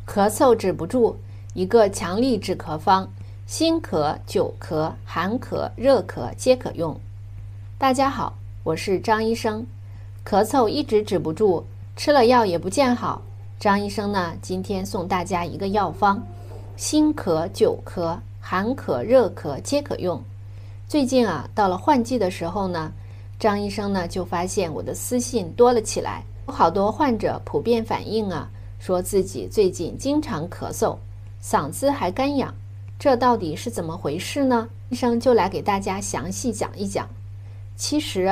咳嗽止不住，一个强力止咳方，辛咳、久咳、寒咳、热咳皆可用。大家好，我是张医生。咳嗽一直止不住，吃了药也不见好。张医生呢，今天送大家一个药方，辛咳、久咳、寒咳、热咳皆可用。最近到了换季的时候呢，张医生呢就发现我的私信多了起来，有好多患者普遍反映说自己最近经常咳嗽，嗓子还干痒，这到底是怎么回事呢？医生就来给大家详细讲一讲。其实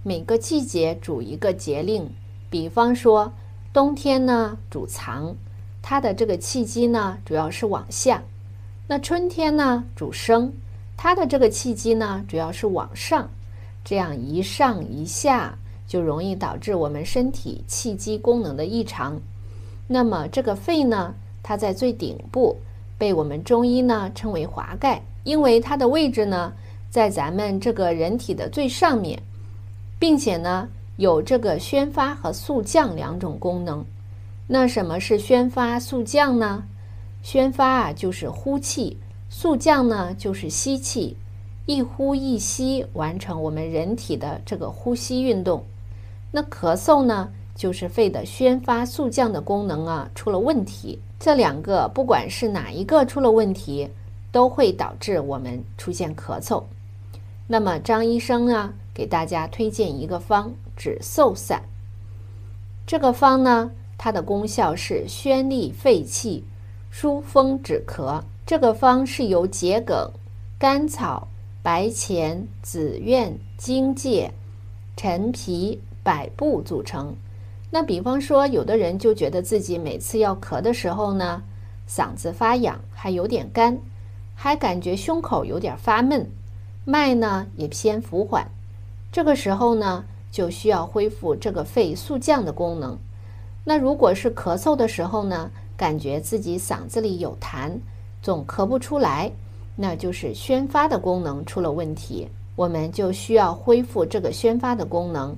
每个季节主一个节令，比方说冬天呢主藏，它的这个气机呢主要是往下；那春天呢主升，它的这个气机呢主要是往上。这样一上一下，就容易导致我们身体气机功能的异常。那么这个肺呢，它在最顶部，被我们中医呢称为华盖，因为它的位置呢在咱们这个人体的最上面，并且呢有这个宣发和肃降两种功能。那什么是宣发、肃降呢？宣发就是呼气，肃降呢就是吸气，一呼一吸完成我们人体的这个呼吸运动。那咳嗽呢，就是肺的宣发肃降的功能出了问题。这两个不管是哪一个出了问题，都会导致我们出现咳嗽。那么张医生呢给大家推荐一个方，止嗽散。这个方呢，它的功效是宣利肺气，疏风止咳。这个方是由桔梗、甘草、白钱、紫苑、荆芥、陈皮、百部组成。那比方说有的人就觉得自己每次要咳的时候呢，嗓子发痒，还有点干，还感觉胸口有点发闷，脉呢也偏浮缓。这个时候呢就需要恢复这个肺肃降的功能。那如果是咳嗽的时候呢，感觉自己嗓子里有痰，总咳不出来，那就是宣发的功能出了问题。我们就需要恢复这个宣发的功能，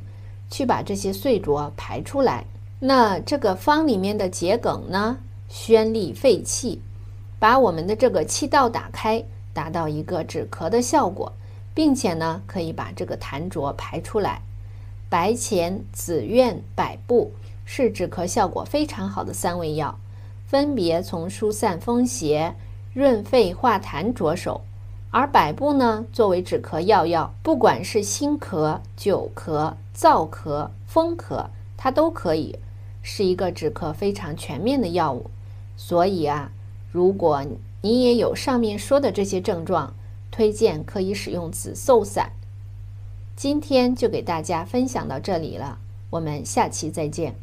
去把这些碎浊排出来。那这个方里面的桔梗呢，宣利肺气，把我们的这个气道打开，达到一个止咳的效果，并且呢可以把这个痰浊排出来。白钱、紫苑、百部是止咳效果非常好的3味药，分别从疏散风邪、润肺化痰着手。而百部呢，作为止咳药，不管是辛咳、久咳、燥咳、风咳，它都可以，是一个止咳非常全面的药物。所以如果你也有上面说的这些症状，推荐可以使用止嗽散。今天就给大家分享到这里了，我们下期再见。